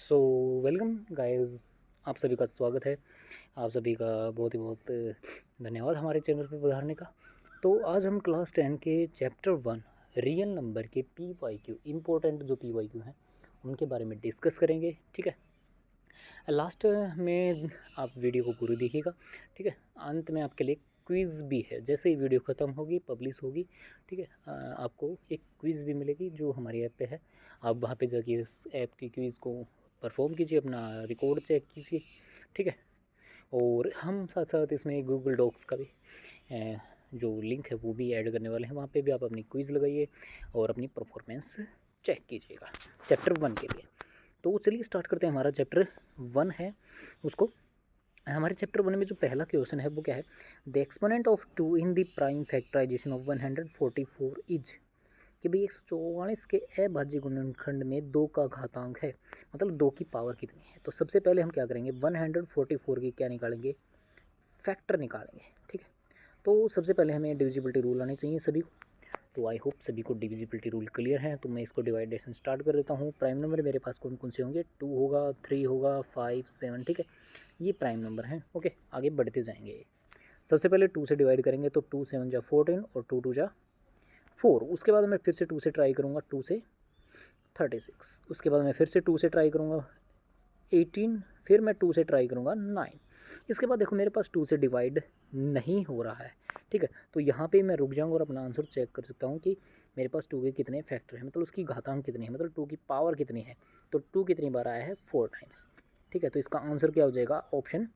So welcome guys, आप सभी का स्वागत है। आप सभी का बहुत ही बहुत धन्यवाद हमारे चैनल पर पधारने का। तो आज हम क्लास 10 के चैप्टर 1 रियल नंबर के पी वाई क्यू इम्पोर्टेंट जो पी वाई क्यू हैं उनके बारे में डिस्कस करेंगे। ठीक है, लास्ट में आप वीडियो को पूरी देखिएगा। ठीक है, अंत में आपके लिए क्विज़ भी है। जैसे ही वीडियो ख़त्म होगी, पब्लिश होगी, ठीक है, आपको एक क्विज़ भी मिलेगी जो हमारी ऐप पे है। आप वहाँ पे जाके इस ऐप की क्विज़ को परफॉर्म कीजिए, अपना रिकॉर्ड चेक कीजिए। ठीक है, और हम साथ साथ इसमें गूगल डॉक्स का भी जो लिंक है वो भी ऐड करने वाले हैं। वहाँ पे भी आप अपनी क्विज़ लगाइए और अपनी परफॉर्मेंस चेक कीजिएगा चैप्टर 1 के लिए। तो चलिए स्टार्ट करते हैं। हमारा चैप्टर 1 है, उसको हमारे चैप्टर 1 में जो पहला क्वेश्चन है वो क्या है, the exponent of 2 in the prime factorization of 144 is, कि भाई 144 के अभाज्य गुणनखंड में 2 का घातांक है, मतलब 2 की पावर कितनी है। तो सबसे पहले हम क्या करेंगे, 144 की क्या निकालेंगे, फैक्टर निकालेंगे। ठीक है, तो सबसे पहले हमें डिविजिबिलिटी रूल आने चाहिए सभी को। तो आई होप सभी को डिविजिबिलिटी रूल क्लियर है। तो मैं इसको डिवाइडेशन स्टार्ट कर देता हूँ। प्राइम नंबर मेरे पास कौन कौन से होंगे, 2 होगा, 3 होगा, 5, 7। ठीक है, ये प्राइम नंबर हैं। ओके, आगे बढ़ते जाएंगे। सबसे पहले 2 से डिवाइड करेंगे तो 2 7 जा 14 और 2 2 जा 4। उसके बाद मैं फिर से 2 से ट्राई करूँगा, 2 से 36। उसके बाद मैं फिर से 2 से ट्राई करूँगा, 18। फिर मैं 2 से ट्राई करूँगा, 9। इसके बाद देखो मेरे पास 2 से डिवाइड नहीं हो रहा है। ठीक है, तो यहाँ पे मैं रुक जाऊँगा और अपना आंसर चेक कर सकता हूँ कि मेरे पास 2 के कितने फैक्टर हैं, मतलब उसकी घातांक कितनी है, मतलब 2 की पावर कितनी है। तो 2 कितनी बार आया है, 4 टाइम्स। ठीक है, तो इसका आंसर क्या हो जाएगा, ऑप्शन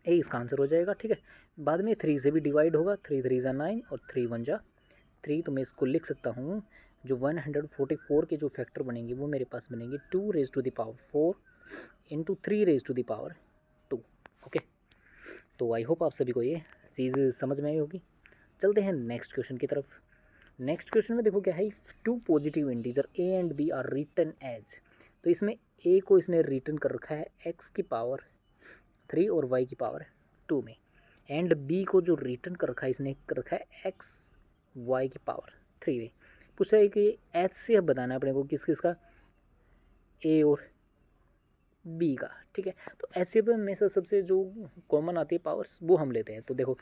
ए इसका आंसर हो जाएगा। ठीक है, बाद में 3 से भी डिवाइड होगा, 3 3 जा 9 और 3 1 जा 3। तो मैं इसको लिख सकता हूँ, जो 144 के जो फैक्टर बनेंगे वो मेरे पास बनेंगे 2 raise to the power 4 into 3 raise to the power 2। Okay, तो आई होप आप सभी को ये चीज़ समझ में आई होगी। चलते हैं नेक्स्ट क्वेश्चन की तरफ। नेक्स्ट क्वेश्चन में देखो क्या है, 2 positive integer a and b are written as. तो इसमें ए को इसने रिटर्न कर रखा है एक्स की पावर 3 और वाई की पावर 2 में, एंड बी को जो रिटर्न कर रखा है इसने कर रखा है एक्स वाई की पावर 3 में। पूछा है कि एच से अब बताना है अपने को किस किस का, ए और बी का। ठीक है, तो एच सी एफ में से सबसे जो कॉमन आती है पावर्स वो हम लेते हैं। तो देखो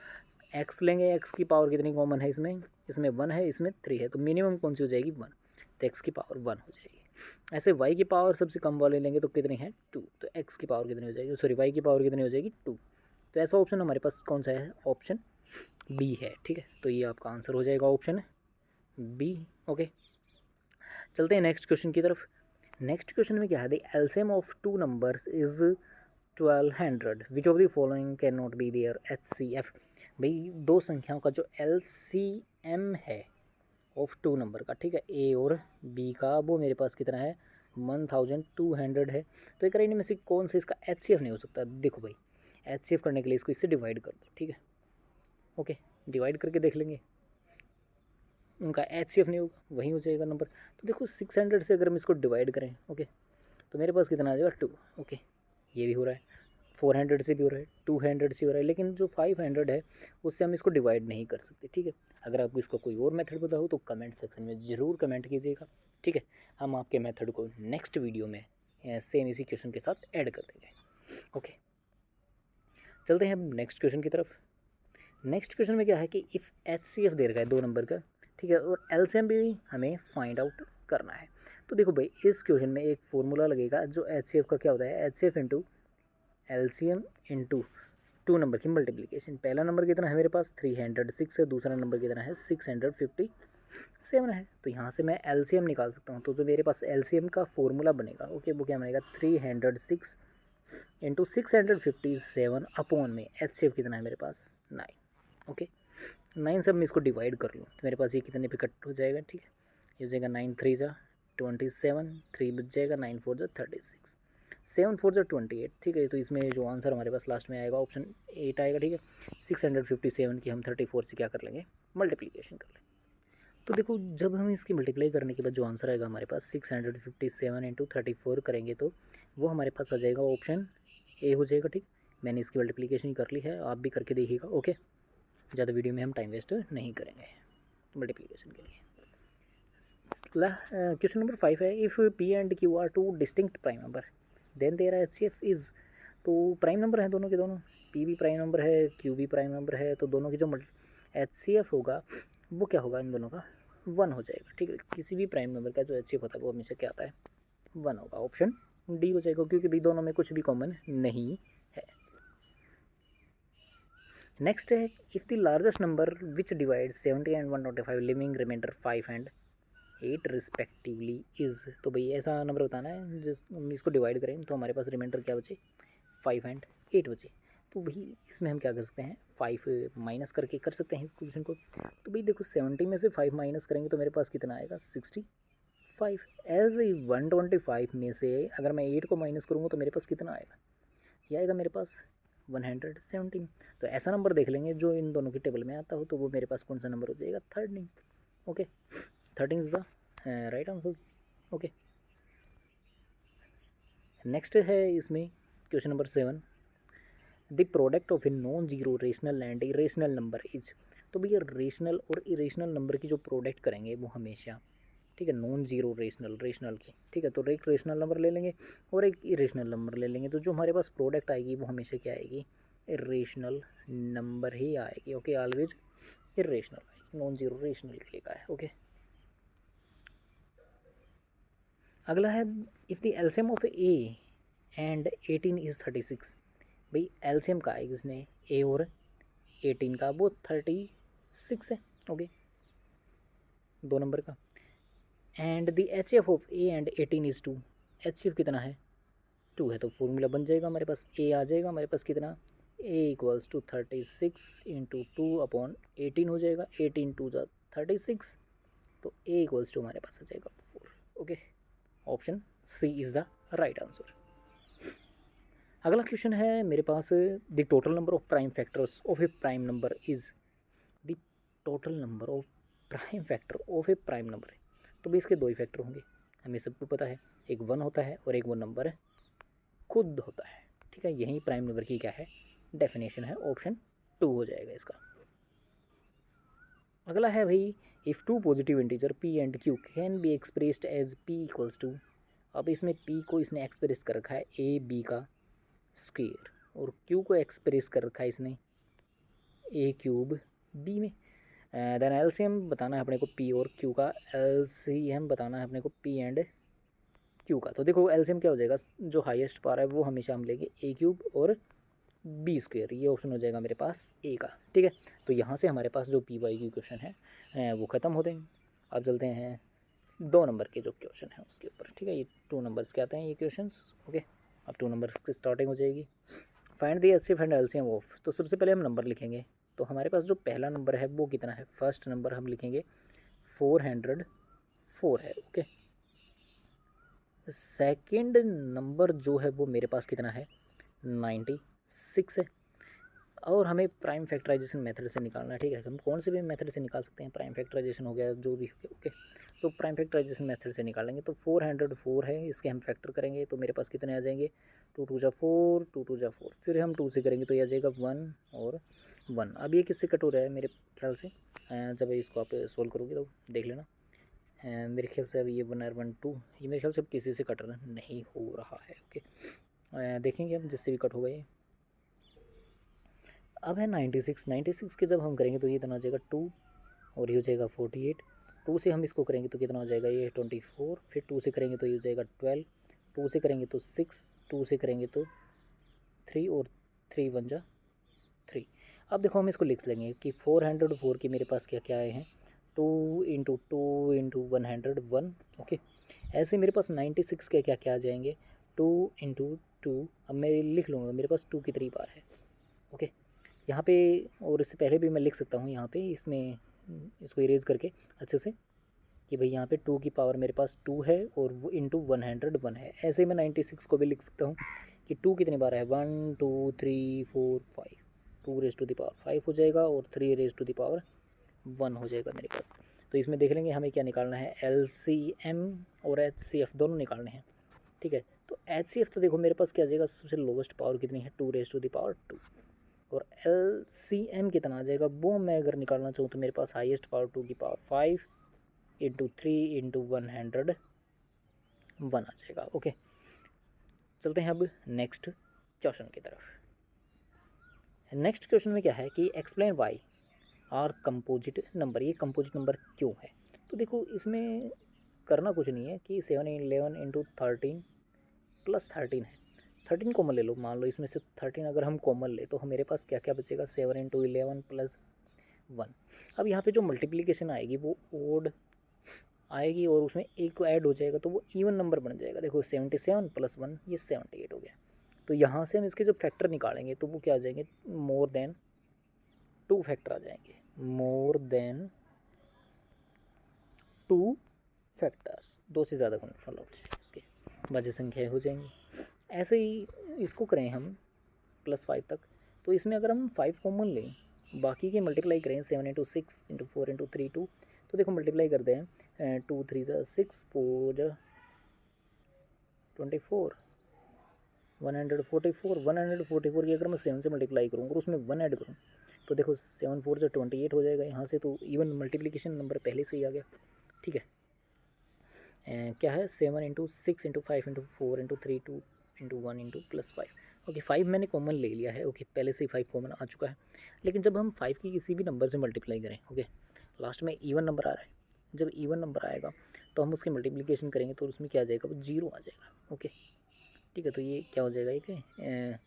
एक्स लेंगे, एक्स की पावर कितनी कॉमन है, इसमें इसमें 1 है, इसमें 3 है, तो मिनिमम कौन सी हो जाएगी, 1। तो एक्स की पावर 1 हो जाएगी। ऐसे वाई की पावर सबसे कम वाले लेंगे तो कितनी है, 2। तो एक्स की पावर कितनी हो जाएगी, सॉरी वाई की पावर कितनी हो जाएगी, 2। तो ऐसा ऑप्शन हमारे पास कौन सा है, ऑप्शन बी है। ठीक है, तो ये आपका आंसर हो जाएगा ऑप्शन बी। ओके, चलते हैं नेक्स्ट क्वेश्चन की तरफ। नेक्स्ट क्वेश्चन में क्या है, the LCM of 2 numbers is 1200, which of the following can not be their HCF. भाई 2 संख्याओं का जो एलसीएम है ऑफ 2 नंबर का, ठीक है, ए और बी का, वो मेरे पास कितना है, 1200 है। तो एक में से कौन सा इसका एचसीएफ नहीं हो सकता। देखो भाई, एचसीएफ करने के लिए इसको इससे डिवाइड कर दो। ठीक है, ओके, डिवाइड करके देख लेंगे, उनका एचसीएफ नहीं होगा, वही हो जाएगा नंबर। तो देखो 600 से अगर हम इसको डिवाइड करें, ओके, तो मेरे पास कितना आ जाएगा, 2। ओके, ये भी हो रहा है, 400 से भी हो रहा है, 200 से हो रहा है, लेकिन जो 500 है उससे हम इसको डिवाइड नहीं कर सकते। ठीक है, अगर आपको इसका कोई और मेथड पता हो तो कमेंट सेक्शन में ज़रूर कमेंट कीजिएगा। ठीक है, हम आपके मेथड को नेक्स्ट वीडियो में सेम इसी क्वेश्चन के साथ ऐड कर देंगे। ओके, चलते हैं हम नेक्स्ट क्वेश्चन की तरफ। नेक्स्ट क्वेश्चन में क्या है कि इफ़ एच सी एफ दे रखा है 2 नंबर का, ठीक है, और एलसीएम भी हमें फाइंड आउट करना है। तो देखो भाई, इस क्वेश्चन में एक फॉर्मूला लगेगा जो एच सी एफ का क्या होता है, H C F into LCM into 2 number की मल्टीप्लिकेशन। पहला नंबर कितना है मेरे पास, 306 है, दूसरा नंबर कितना है, 657 है। तो यहाँ से मैं एलसीएम निकाल सकता हूँ। तो जो मेरे पास एलसीएम का फॉर्मूला बनेगा, ओके, वो क्या बनेगा, 306 इंटू 657 अपॉन में एच सी एफ कितना है मेरे पास, 9। ओके, 9 से मैं इसको डिवाइड कर लूँ तो मेरे पास ये कितने पे कट हो जाएगा। ठीक है, ये हो जाएगा 9 3 जा 27, 3 बच जाएगा, 9 4 जा 36, 7 4 जा 28। ठीक है, तो इसमें जो आंसर हमारे पास लास्ट में आएगा ऑप्शन 8 आएगा। ठीक है, 657 की हम 34 से क्या कर लेंगे, मल्टीप्लीकेशन कर लेंगे। तो देखो जब हम इसकी मल्टीप्लाई करने के बाद जो आंसर आएगा हमारे पास 657 इंटू 34 करेंगे तो वो हमारे पास आ जाएगा ऑप्शन ए हो जाएगा। ठीक, मैंने इसकी मल्टीप्लिकेशन कर ली है, आप भी करके देखिएगा। ओके, ज़्यादा वीडियो में हम टाइम वेस्ट नहीं करेंगे मल्टीप्लिकेशन के लिए। क्वेश्चन नंबर 5 है, if P and Q are 2 distinct prime number. Then their HCF is, तो प्राइम नंबर है दोनों के दोनों, P भी प्राइम नंबर है, Q भी प्राइम नंबर है, तो दोनों की जो HCF होगा वो क्या होगा, इन दोनों का 1 हो जाएगा। ठीक है, किसी भी प्राइम नंबर का जो HCF होता है वो हमेशा क्या आता है, 1 होगा। ऑप्शन डी हो जाएगा, क्योंकि भी दोनों में कुछ भी कॉमन नहीं है। नेक्स्ट है, if the largest number which divide 70 and 125 leaving remainder 5 and 8 respectively is, तो भाई ऐसा नंबर बताना है जिस इसको डिवाइड करें तो हमारे पास रिमाइंडर क्या बचे, 5 एंड 8 बचे। तो भाई इसमें हम क्या कर सकते हैं, 5 माइनस करके कर सकते हैं इस क्वेश्चन को। तो भाई देखो 70 में से 5 माइनस करेंगे तो मेरे पास कितना आएगा, 65। एज 125 में से अगर मैं 8 को माइनस करूँगा तो मेरे पास कितना आएगा, ये आएगा मेरे पास 117। तो ऐसा नंबर देख लेंगे जो इन दोनों की टेबल में आता हो, तो वो मेरे पास कौन सा नंबर हो जाएगा, 13। Okay, 13 is the right answer. Okay, next है इसमें question number 7, the product of a non zero rational and irrational number is, तो भैया रेशनल और इरेशनल नंबर की जो प्रोडक्ट करेंगे वो हमेशा, ठीक है, नॉन जीरो रेशनल रेशनल की, ठीक है, तो एक रेशनल नंबर ले लेंगे और एक इरेशनल नंबर ले लेंगे, तो जो हमारे पास प्रोडक्ट आएगी वो हमेशा क्या आएगी, इरेशनल नंबर ही आएगी। Okay, always irrational, non zero rational के लिए का है। ओके, अगला है, if the LCM of A and 18 is 36, भाई एलसीएम का है किसने, ए और 18 का, वो 36 है। ओके, दो नंबर का। And the HCF of A and 18 is 2, HCF कितना है, 2 है, तो फॉर्मूला बन जाएगा हमारे पास, ए आ जाएगा हमारे पास कितना, ए इक्वल्स टू 36 इंटू 2 अपॉन 18 हो जाएगा, 18 टू जा 36, तो ए इक्वल्स टू हमारे पास आ जाएगा 4। Okay, option C is the right answer. अगला क्वेश्चन है मेरे पास, the total number of prime factors of a prime number is, the total number of prime factor of a prime number है, तो भी इसके दो ही फैक्टर होंगे, हमें सबको पता है, एक 1 होता है और एक वो नंबर खुद होता है। ठीक है, यही प्राइम नंबर की क्या है, डेफिनेशन है, ऑप्शन 2 हो जाएगा इसका। अगला है भाई, if two positive integer p and q can be expressed as p equals to, अब इसमें p को इसने एक्सप्रेस कर रखा है ए बी का स्क्वेयर, और q को एक्सप्रेस कर रखा है इसने ए क्यूब b में। देन एलसीएम बताना है अपने को p और q का, एलसीएम बताना है अपने को p एंड q का। तो देखो एलसीएम क्या हो जाएगा, जो हाईएस्ट पावर है वो हमेशा हम लेंगे ए क्यूब और बी स्क्वेयर, ये ऑप्शन हो जाएगा मेरे पास ए का। ठीक है, तो यहाँ से हमारे पास जो पी वाई की क्वेश्चन है वो ख़त्म होते हैं। अब चलते हैं 2 नंबर के जो क्वेश्चन है उसके ऊपर। ठीक है, ये 2 नंबर्स के आते हैं ये क्वेश्चंस। ओके, अब 2 नंबर्स की स्टार्टिंग हो जाएगी। Find the HCF and LCM of, तो सबसे पहले हम नंबर लिखेंगे, तो हमारे पास जो पहला नंबर है वो कितना है, फर्स्ट नंबर हम लिखेंगे 404 है। ओके, सेकेंड नंबर जो है वो मेरे पास कितना है, 96 है, और हमें प्राइम फैक्टराइजेशन मेथड से निकालना है। ठीक है, हम कौन से भी मेथड से निकाल सकते हैं, प्राइम फैक्टराइजेशन हो गया जो भी हो गया। Okay, so prime factorization method से निकालेंगे, तो 404 है, इसके हम फैक्टर करेंगे तो मेरे पास कितने आ जाएंगे, 2 2 जा 4, 2 2 जा 4, फिर हम 2 से करेंगे तो ये आ जाएगा 1 और 1। अब ये किससे कट हो रहा है मेरे ख्याल से, जब इसको आप सोल्व करोगे तो देख लेना, मेरे ख्याल से अब ये 1 और 1 2, ये मेरे ख्याल से अब किसी से कट नहीं हो रहा है। ओके, देखेंगे हम जिससे भी कट होगा ये। अब है 96 के जब हम करेंगे तो ये कितना हो जाएगा 2, और ये हो जाएगा 48। 2 से हम इसको करेंगे तो कितना हो जाएगा ये 24, फिर 2 से करेंगे तो ये हो जाएगा 12, 2 से करेंगे तो 6, 2 से करेंगे तो 3, और 3 1 जा 3। अब देखो हम इसको लिख लेंगे कि 404 के मेरे पास क्या क्या आए हैं, 2 इंटू 2 इंटू 101। ओके, ऐसे मेरे पास 96 के क्या क्या आ जाएंगे, 2 इंटू 2, अब मैं लिख लूँगा मेरे पास 2 कितनी बार है। ओके, यहाँ पे, और इससे पहले भी मैं लिख सकता हूँ यहाँ पे, इसमें इसको इरेज करके अच्छे से, कि भाई यहाँ पे 2 की पावर मेरे पास 2 है और वो इंटू 101 है। ऐसे ही मैं 96 को भी लिख सकता हूँ कि 2 कितनी बार है, 1 2 3 4 5, 2 रेज टू द पावर 5 हो जाएगा और 3 रेज टू द पावर 1 हो जाएगा मेरे पास। तो इसमें देख लेंगे हमें क्या निकालना है, LCM और HCF दोनों निकालने हैं। ठीक है, तो HCF तो देखो मेरे पास क्या आ जाएगा, सबसे लोवेस्ट पावर कितनी है, 2 रेज टू द पावर 2, और LCM कितना आ जाएगा, वो मैं अगर निकालना चाहूँ तो मेरे पास हाईएस्ट पावर 2 की पावर 5 इंटू 3 इंटू 101 आ जाएगा। ओके, चलते हैं अब नेक्स्ट क्वेश्चन की तरफ। नेक्स्ट क्वेश्चन में क्या है कि explain why are composite number, ये कंपोजिट नंबर क्यों है। तो देखो इसमें करना कुछ नहीं है कि 7 11 इंटू 13 प्लस 13 है, 13 कॉमन ले लो, मान लो इसमें से 13 अगर हम कॉमन ले तो मेरे पास क्या क्या बचेगा, 7 इंटू 11 प्लस 1। अब यहाँ पे जो मल्टीप्लिकेशन आएगी वो ओड आएगी और उसमें एक को ऐड हो जाएगा तो वो इवन नंबर बन जाएगा। देखो 77 प्लस 1 ये 78 हो गया। तो यहाँ से हम इसके जब फैक्टर निकालेंगे तो वो क्या आ जाएंगे, मोर देन 2 फैक्टर आ जाएंगे, मोर देन 2 फैक्टर्स, 2 से ज़्यादा गुणनफल उसके बाकी संख्याएँ हो जाएंगी। ऐसे ही इसको करें हम प्लस 5 तक, तो इसमें अगर हम 5 कॉमन लें, बाकी के मल्टीप्लाई करें 7 इंटू 6 इंटू 4 इंटू 3 2, तो देखो मल्टीप्लाई कर दें 2 3 6 4 24 144 की अगर मैं 7 से मल्टीप्लाई करूँ और उसमें 1 ऐड करूँ तो देखो 7 4 28 हो जाएगा यहाँ से, तो इवन मल्टीप्लिकेशन नंबर पहले से ही आ गया। ठीक है, क्या है 7 into 6 into 5 into 4 into 3 2 into 1 into plus 5। Okay 5 मैंने कॉमन ले लिया है, ओके पहले से ही 5 कॉमन आ चुका है। लेकिन जब हम 5 की किसी भी नंबर से मल्टीप्लाई करें, ओके लास्ट में इवन नंबर आ रहा है, जब इवन नंबर आएगा तो हम उसकी मल्टीप्लिकेशन करेंगे तो उसमें क्या आ जाएगा, वो 0 आ जाएगा। ओके ठीक है, तो ये क्या हो जाएगा, एक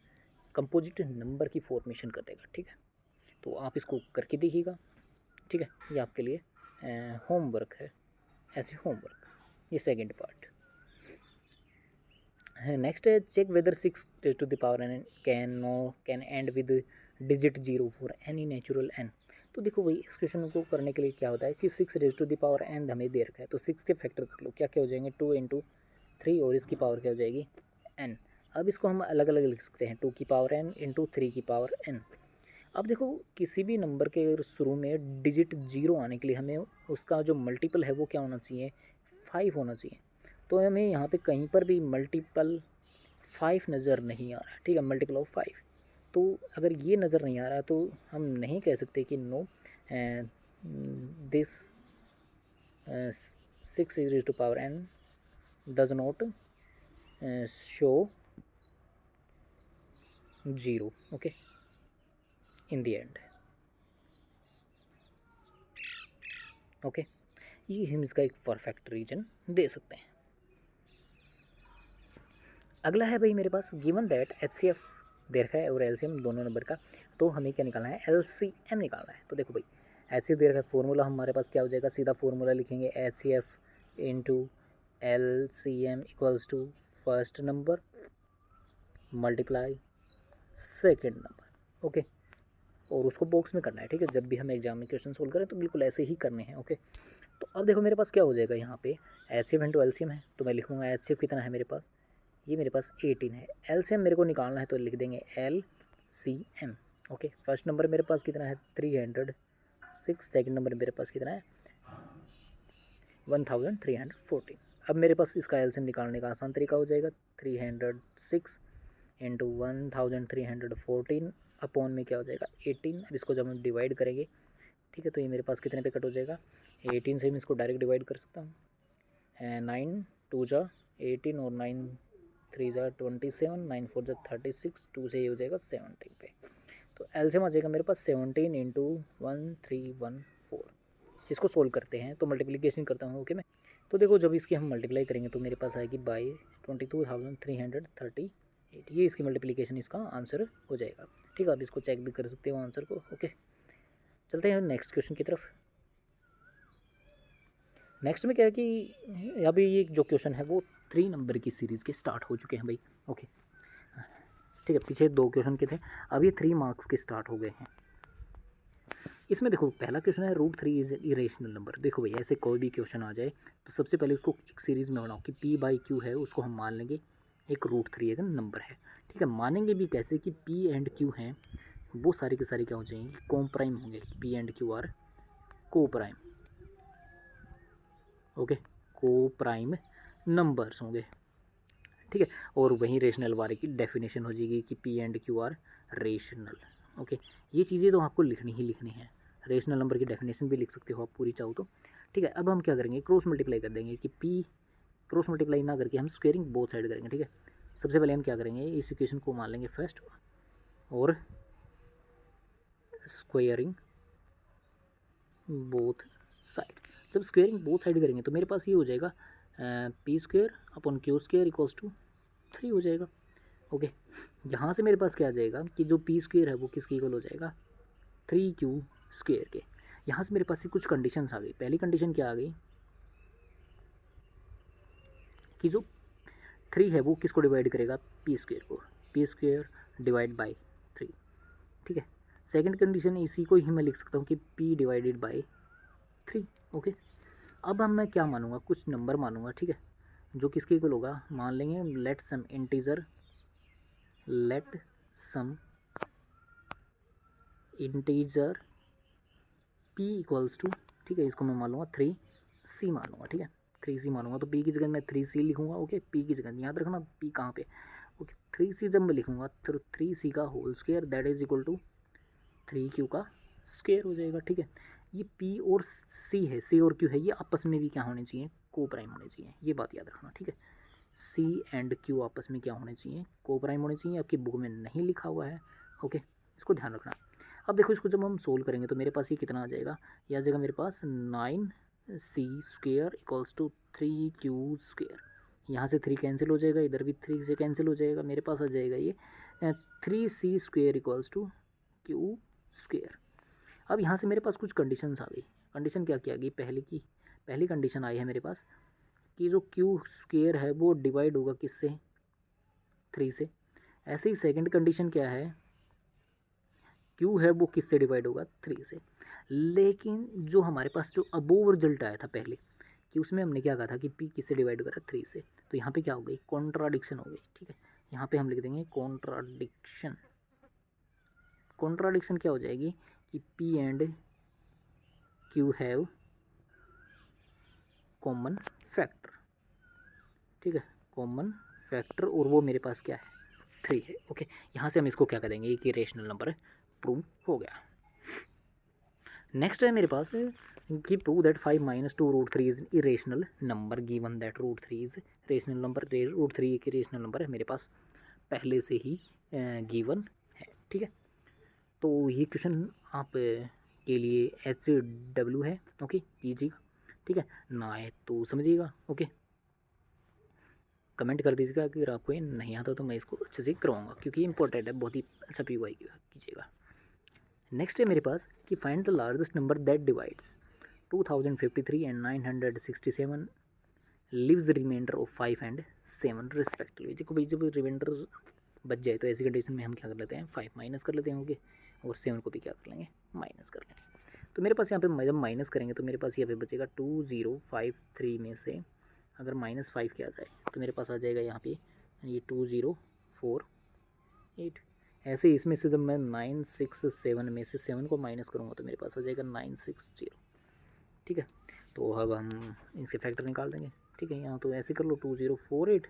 कंपोजिट नंबर की फॉर्मेशन कर देगा। ठीक है, तो आप इसको करके देखिएगा। ठीक है, ये आपके लिए होमवर्क है, ऐसे होमवर्क, ये सेकंड पार्ट। नेक्स्ट है check whether 6 raise to the power n can end with digit 0 for any natural n. तो देखो भाई इस क्वेश्चन को करने के लिए क्या होता है कि 6 raise to the power n हमें दे रखा है, तो 6 के फैक्टर कर लो, क्या क्या हो जाएंगे, 2 इंटू 3 और इसकी पावर क्या हो जाएगी एन। अब इसको हम अलग अलग लिख सकते हैं, 2 की पावर एन इंटू 3 की पावर एन। अब देखो किसी भी नंबर के शुरू में डिजिट 0 आने के लिए हमें उसका जो मल्टीपल है वो क्या होना चाहिए, 5 होना चाहिए। तो हमें यहाँ पे कहीं पर भी मल्टीपल 5 नज़र नहीं आ रहा। ठीक है, मल्टीपल ऑफ 5, तो अगर ये नज़र नहीं आ रहा तो हम नहीं कह सकते कि no this 6 is raise to power n does not show 0 okay in the end. Okay, ये हम इसका एक परफेक्ट रीजन दे सकते हैं। अगला है भाई मेरे पास गिवन दैट HCF दे रखा है और LCM दोनों नंबर का, तो हमें क्या निकालना है, LCM निकालना है। तो देखो भाई HCF दे रखा है, फॉर्मूला हमारे पास क्या हो जाएगा, सीधा फॉर्मूला लिखेंगे HCF into LCM equals to first number multiply second number. Okay, और उसको बॉक्स में करना है। ठीक है, जब भी हम एग्जाम में क्वेश्चन सोल्व करें तो बिल्कुल ऐसे ही करने हैं। ओके, तो अब देखो मेरे पास क्या हो जाएगा, यहाँ पे HCF इंटू LCM है, तो मैं लिखूँगा HCF कितना है मेरे पास, ये मेरे पास 18 है। LCM मेरे को निकालना है तो लिख देंगे LCM। ओके, फर्स्ट नंबर मेरे पास कितना है 306, सेकंड नंबर मेरे पास कितना है 1314। अब मेरे पास इसका LCM निकालने का आसान तरीका हो जाएगा, 306 इंटू 1314 अपॉन में क्या हो जाएगा 18। अब इसको जब हम डिवाइड करेंगे, ठीक है, तो ये मेरे पास कितने पे कट हो जाएगा, 18 से मैं इसको डायरेक्ट डिवाइड कर सकता हूँ, 9 2 जा 18 और 9 3 जा 27, 9 4 जा 36, 2 से ये हो जाएगा 17 पे। तो एलसीएम आ जाएगा मेरे पास 17 इंटू 1314। इसको सोल्व करते हैं तो मल्टीप्लिकेशन करता हूँ। ओके मैं, तो देखो जब इसकी हम मल्टीप्लाई करेंगे तो मेरे पास आएगी बाई 22,338, ये इसकी मल्टीप्लिकेशन इसका आंसर हो जाएगा। ठीक है, आप इसको चेक भी कर सकते हो आंसर को। ओके, चलते हैं नेक्स्ट क्वेश्चन की तरफ। नेक्स्ट में क्या है कि अभी ये जो क्वेश्चन है वो 3 नंबर की सीरीज़ के स्टार्ट हो चुके हैं भाई। ओके ठीक है, पीछे 2 क्वेश्चन के थे, अब ये 3 मार्क्स के स्टार्ट हो गए हैं। इसमें देखो पहला क्वेश्चन है √3 इज इरेशनल नंबर। देखो भाई ऐसे कोई भी क्वेश्चन आ जाए तो सबसे पहले उसको एक सीरीज़ में बनाओ कि P/Q है, उसको हम मान लेंगे एक √3 एक नंबर है। ठीक है, मानेंगे भी कैसे कि P एंड Q हैं वो सारे के सारे क्या हो जाएंगे, को प्राइम होंगे, P एंड Q आर को प्राइम। ओके, को प्राइम नंबर्स होंगे। ठीक है, और वहीं रेशनल वाले की डेफिनेशन हो जाएगी कि P and Q are rational. Okay, ये चीज़ें तो आपको लिखनी ही लिखनी है, रेशनल नंबर की डेफिनेशन भी लिख सकते हो आप पूरी चाहो तो। ठीक है, अब हम क्या करेंगे, क्रॉस मल्टीप्लाई कर देंगे कि P क्रॉस मल्टीप्लाई ना करके हम स्क्वेयरिंग बोथ साइड करेंगे। ठीक है, सबसे पहले हम क्या करेंगे, इस इक्वेशन को मान लेंगे फर्स्ट और स्क्वायरिंग बोथ साइड। जब स्क्वायरिंग बोथ साइड करेंगे तो मेरे पास ये हो जाएगा P square upon Q square equals to 3 हो जाएगा। ओके, यहाँ से मेरे पास क्या आ जाएगा कि जो पी स्क्वायर है वो किसके इक्वल हो जाएगा, 3q स्क्वायर के। यहाँ से मेरे पास कुछ कंडीशंस आ गई। पहली कंडीशन क्या आ गई कि जो 3 है वो किसको डिवाइड करेगा, पी स्क्वायर को, पी स्क्वायर डिवाइड बाई 3। ठीक है, सेकंड कंडीशन इसी को ही मैं लिख सकता हूँ कि p डिवाइडेड बाई 3। ओके, अब हम मैं क्या मानूंगा, कुछ नंबर मानूंगा। ठीक है, जो किसके इक्वल होगा, मान लेंगे let some integer p equals to, ठीक है, इसको मैं मान लूँगा 3c मान लूँगा। ठीक है, 3c मानूंगा तो p की जगह मैं 3c लिखूँगा। ओके, p की जगह याद रखना p कहाँ पे। ओके, 3c जब मैं लिखूँगा तो 3c का whole square that is equal to 3q का स्क्वायर हो जाएगा। ठीक है, ये p और c है, c और q है, ये आपस में भी क्या होने चाहिए, को प्राइम होने चाहिए। ये बात याद रखना। ठीक है, c एंड q आपस में क्या होने चाहिए, को प्राइम होने चाहिए। आपकी बुक में नहीं लिखा हुआ है। ओके, इसको ध्यान रखना। अब देखो, इसको जब हम सोल्व करेंगे तो मेरे पास ये कितना आ जाएगा, यह आ जाएगा मेरे पास 9c square equals to 3q square. यहाँ से 3 कैंसिल हो जाएगा, इधर भी 3 से कैंसिल हो जाएगा, मेरे पास आ जाएगा ये 3c square equals to q square. अब यहाँ से मेरे पास कुछ कंडीशंस आ गई। कंडीशन क्या क्या आ गई, पहली कंडीशन आई है मेरे पास कि जो q स्क्वायर है वो डिवाइड होगा किससे, 3 से। ऐसे ही सेकंड कंडीशन क्या है, q है वो किससे डिवाइड होगा, 3 से। लेकिन जो हमारे पास जो अबोव रिजल्ट आया था पहले कि उसमें हमने क्या कहा था कि p किससे डिवाइड हो रहा है, 3 से। तो यहाँ पे क्या हो गई, कॉन्ट्राडिक्शन हो गई। ठीक है, यहाँ पे हम लिख देंगे कॉन्ट्राडिक्शन। कॉन्ट्राडिक्शन क्या हो जाएगी कि p and q have common factor. ठीक है, कॉमन फैक्टर, और वो मेरे पास क्या है, 3 है। ओके, यहाँ से हम इसको क्या करेंगे कि रेशनल नंबर प्रूव हो गया। नेक्स्ट है मेरे पास कि prove that 5 minus 2 root 3 is irrational number given that root 3 is rational number. Root 3 एक रेशनल नंबर है, मेरे पास पहले से ही गिवन है। ठीक है, तो ये क्वेश्चन आप के लिए HW है। ओके, कीजिएगा। ठीक है ना, आए तो समझिएगा। ओके, कमेंट कर दीजिएगा कि अगर आपको ये नहीं आता तो मैं इसको अच्छे से करवाऊँगा, क्योंकि इंपॉर्टेंट है, बहुत ही अच्छा PY कीजिएगा। नेक्स्ट है मेरे पास कि find the largest number that divides 2053 and 967 leaves the remainder of 5 and 7 respectively. देखो भाई, जब रिमाइंडर बच जाए तो ऐसी कंडीशन में हम क्या कर लेते हैं, 5 माइनस कर लेते हैं। ओके, और 7 को भी क्या कर लेंगे, माइनस कर लेंगे। तो मेरे पास यहाँ पे जब माइनस करेंगे तो मेरे पास यहाँ पे बचेगा 2053 में से अगर -5 किया जाए तो मेरे पास आ जाएगा यहाँ पे ये 2048। ऐसे इसमें से जब मैं 967 में से 7 को माइनस करूँगा तो मेरे पास आ जाएगा 960। ठीक है, तो अब हम इसके फैक्टर निकाल देंगे। ठीक है, यहाँ तो ऐसे कर लो 2048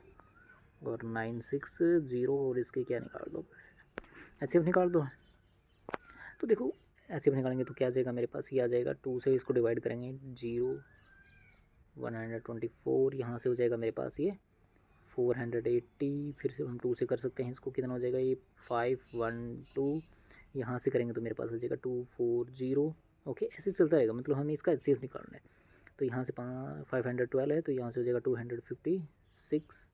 और 960 और इसके क्या निकाल दो, HCF निकाल दो। तो देखो HCF निकालेंगे तो क्या आ जाएगा मेरे पास, ये आ जाएगा 2 से इसको डिवाइड करेंगे 0 124, यहाँ से हो जाएगा मेरे पास ये 480, फिर से हम 2 से कर सकते हैं इसको, कितना हो जाएगा ये 512, यहाँ से करेंगे तो मेरे पास हो जाएगा 240। ओके, ऐसे चलता रहेगा, मतलब हमें इसका HCF निकालना है। तो यहाँ से 512 है तो यहाँ से हो जाएगा 256,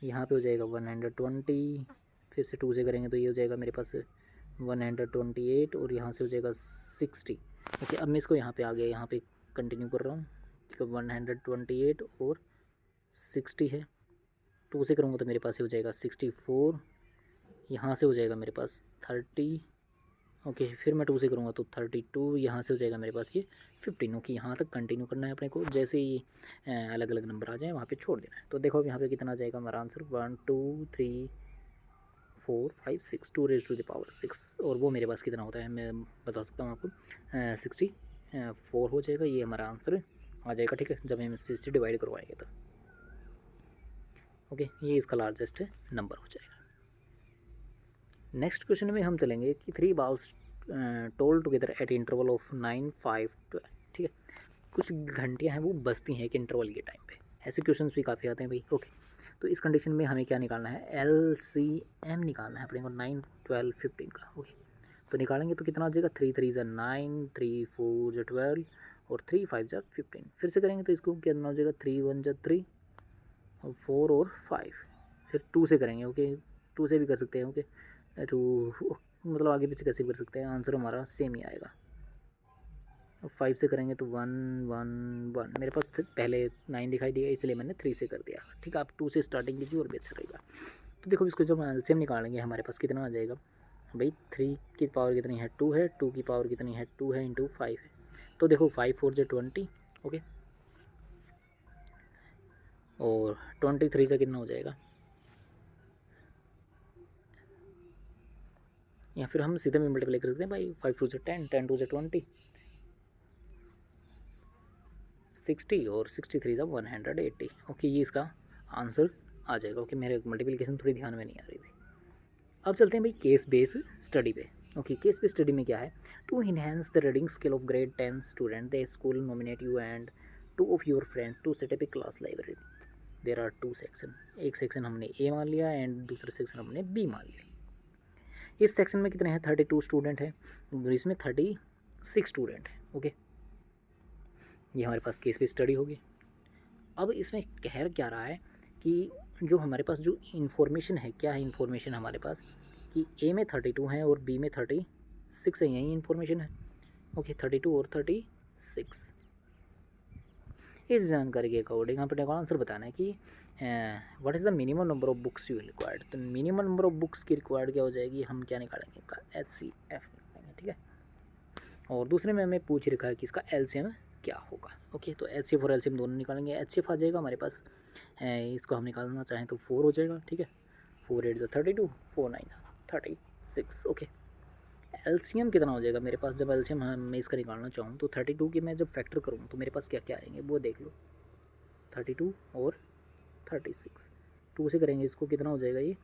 यहाँ पे हो जाएगा 120, फिर से 2 से करेंगे तो ये हो जाएगा मेरे पास 128 और यहाँ से हो जाएगा 60। ओके, अब मैं इसको यहाँ पे आ गया, यहाँ पे कंटिन्यू कर रहा हूँ। ठीक है, 128 और 60 है, 2 से करूँगा तो मेरे पास ये हो जाएगा 64, यहाँ से हो जाएगा मेरे पास 30। ओके, फिर मैं 2 से करूँगा तो 32, यहाँ से हो जाएगा मेरे पास ये 15। ओके, यहाँ तक कंटिन्यू करना है अपने को, जैसे ही अलग अलग नंबर आ जाए वहाँ पे छोड़ देना है। तो देखो अब यहाँ पे कितना आ जाएगा हमारा answer, 1 2 3 4 5 6 2 raise to the power 6, और वो मेरे पास कितना होता है मैं बता सकता हूँ आपको, 64 हो जाएगा। ये हमारा आंसर आ जाएगा। ठीक है, जब हम इससे डिवाइड करवाएंगे तो ओके, ये इसका लार्जेस्ट नंबर हो जाएगा। नेक्स्ट क्वेश्चन में हम चलेंगे कि 3 balls toll together at interval of 9 5 12। ठीक है, कुछ घंटियाँ हैं वो बजती हैं एक इंटरवल के टाइम पे, ऐसे क्वेश्चन भी काफ़ी आते हैं भाई। ओके, तो इस कंडीशन में हमें क्या निकालना है, LCM निकालना है अपने को 9, 12, 15 का। ओके, तो निकालेंगे तो कितना आ जाएगा, 3 3 ज़ा 9, 3 4 ज़ा 12 और 3 5 ज़ा 15। फिर से करेंगे तो इसको कितना हो जाएगा, 3 1 ज़ा 3 और 4 और 5। फिर 2 से करेंगे। ओके, 2 से भी कर सकते हैं। ओके, 2 मतलब आगे पीछे कैसे भी कर सकते हैं, आंसर हमारा सेम ही आएगा। 5 से करेंगे तो 1 1 1। मेरे पास पहले 9 दिखाई दिया इसलिए मैंने 3 से कर दिया। ठीक है, आप 2 से स्टार्टिंग कीजिए और भी अच्छा रहेगा। तो देखो इसको जब एलसीएम निकालेंगे हमारे पास कितना आ जाएगा भाई, 3 की पावर कितनी है, 2 है, 2 की पावर कितनी है, 2 है, इंटू 5 है। तो देखो 5 4 जो 20। ओके, और 23 से कितना हो जाएगा, या फिर हम सीधे में मल्टीप्लाई कर सकते हैं भाई, 5 2 से 10, 10 2 से 20, 60 और 63 से 180। ओके, ये इसका आंसर आ जाएगा। ओके, मेरे मल्टीप्लिकेशन थोड़ी ध्यान में नहीं आ रही थी। अब चलते हैं भाई केस बेस स्टडी पे। ओके, केस बेस स्टडी में क्या है, to enhance the reading skill of grade 10 student the school nominate you and 2 of your friend to set up a class library. There are 2 section, एक section हमने A मान लिया and दूसरा section हमने B मान लिया। इस सेक्शन में कितने हैं, 32 स्टूडेंट हैं, इसमें 36 स्टूडेंट हैं। ओके, ये हमारे पास केस बेस स्टडी होगी। अब इसमें कह क्या रहा है कि जो हमारे पास जो इन्फॉर्मेशन है, क्या है इन्फॉर्मेशन हमारे पास, कि ए में 32 हैं और बी में 36 है, यही इन्फॉर्मेशन है। ओके, 32 और 36। इस जानकारी के अकॉर्डिंग अपने को आंसर बताना है कि what is the minimum number of books you required. तो मिनिमम नंबर ऑफ बुक्स की रिक्वायर्ड क्या हो जाएगी, हम क्या निकालेंगे, इसका HCF निकालेंगे। ठीक है, और दूसरे में हमें पूछ रखा है कि इसका LCM क्या होगा। ओके, तो HCF और LCM दोनों निकालेंगे। HCF आ जाएगा हमारे पास, इसको हम निकालना चाहें तो 4 हो जाएगा। ठीक है, 4 8 32, 4 9 36। ओके, LCM कितना हो जाएगा मेरे पास, जब LCM मैं इसका निकालना चाहूँ तो 32 की मैं जब फैक्टर करूँ तो मेरे पास क्या क्या आएंगे वो देख लो, 32 और 36। 2 से करेंगे इसको कितना हो जाएगा, ये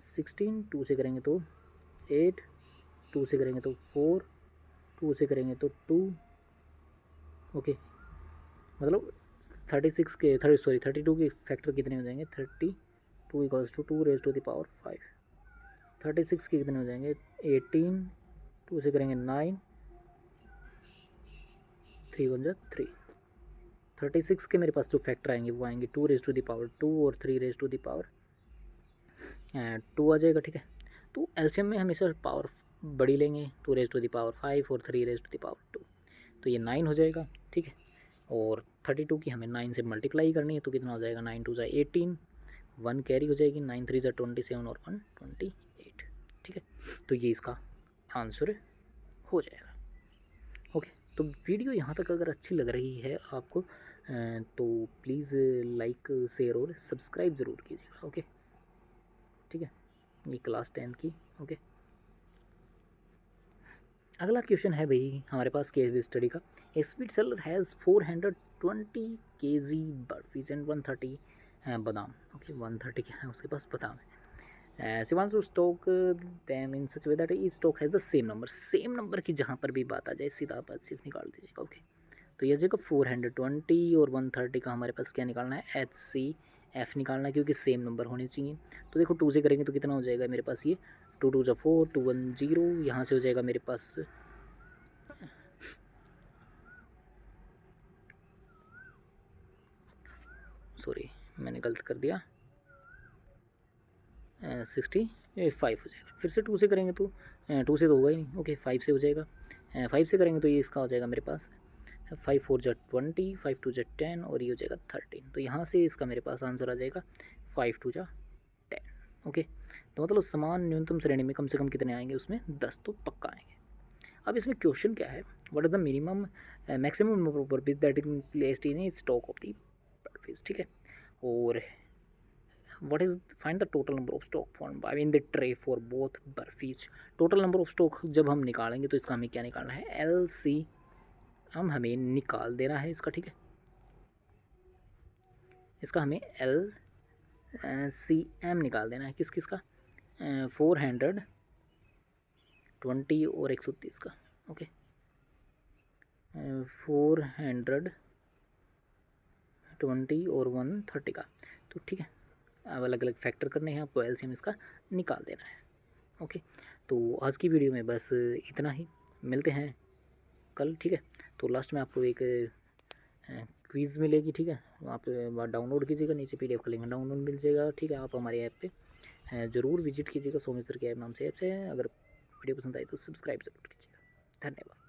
16, 2 से करेंगे तो 8, 2 से करेंगे तो 4, 2 से करेंगे तो 2। ओके, मतलब 36 के 32 के फैक्टर कितने हो जाएंगे, 32 equals to 2 raise to the power 5। 36 के कितने हो जाएंगे, 18, 2 से करेंगे 9, 3 1 3। 36 के मेरे पास जो फैक्टर आएंगे वो आएंगे 2 रेज टू द पावर 2 और 3 रेज टू द पावर 2 आ जाएगा। ठीक है, तो एलसीएम में हमेशा पावर बड़ी लेंगे, 2 रेज टू द पावर 5 और 3 रेज टू द पावर 2, तो ये 9 हो जाएगा। ठीक है, और 32 की हमें 9 से मल्टीप्लाई करनी है तो कितना हो जाएगा, 9 2 ज़ा 18, 1 कैरी हो जाएगी, 9 3 ज़ा 27 और 1 28। ठीक है, तो ये इसका आंसर हो जाएगा। ओके, तो वीडियो यहाँ तक अगर अच्छी लग रही है आपको तो प्लीज़ लाइक शेयर और सब्सक्राइब ज़रूर कीजिएगा। ओके, ठीक है, ये क्लास 10 की। ओके, अगला क्वेश्चन है भाई हमारे पास केस बेस्ड स्टडी का। A sweet seller has 420 kg barfis and 130 badam. Okay, 130 क्या है उसके पास, बादाम है। Shivanshu stock them in such way that E stock has the same number. Same number की जहाँ पर भी बात आ जाए सीधा आप सिर्फ निकाल दीजिएगा। ओके, तो ये जगह 420 और 130 का हमारे पास क्या निकालना है, HCF निकालना है, क्योंकि सेम नंबर होने चाहिए। तो देखो 2 से करेंगे तो कितना हो जाएगा मेरे पास, ये 2 2 ज़ा 4, 2 1 0, यहाँ से हो जाएगा मेरे पास सॉरी मैंने गलत कर दिया, 65 हो जाएगा। फिर से 2 से करेंगे तो 2 से तो होगा ही नहीं। ओके, 5 से हो जाएगा। 5 से करेंगे तो ये इसका हो जाएगा मेरे पास 5 4 ज़ा 20, 5 2 ज़ा 10 और ये हो जाएगा 13। तो यहाँ से इसका मेरे पास आंसर आ जाएगा 5 2 ज़ा 10। ओके, तो मतलब समान न्यूनतम श्रेणी में कम से कम कितने आएंगे, उसमें 10 तो पक्का आएंगे। अब इसमें क्वेश्चन क्या है, what is the minimum maximum number of barfis that is placed in a stock of the barfis. ठीक है, और what is find the total number of stock formed by in the tray for both burfies। Total number of stock जब हम निकालेंगे तो इसका हमें क्या निकालना है, LC हमें निकाल देना है इसका। ठीक है, इसका हमें LCM निकाल देना है, किस किस का, 420 और 130 का। ओके, 420 और 130 का। तो ठीक है, अलग अलग फैक्टर करने हैं आपको, एलसीएम इसका निकाल देना है। ओके, तो आज की वीडियो में बस इतना ही, मिलते हैं कल, ठीक है। तो लास्ट में आपको एक क्विज़ मिलेगी, ठीक है। आप डाउनलोड कीजिएगा, नीचे पीडीएफ का लिंक डाउनलोड मिल जाएगा, ठीक है। आप हमारे ऐप पे ज़रूर विजिट कीजिएगा, सोमेश्वर के ऐप नाम से ऐप से। अगर वीडियो पसंद आई तो सब्सक्राइब ज़रूर कीजिएगा। धन्यवाद।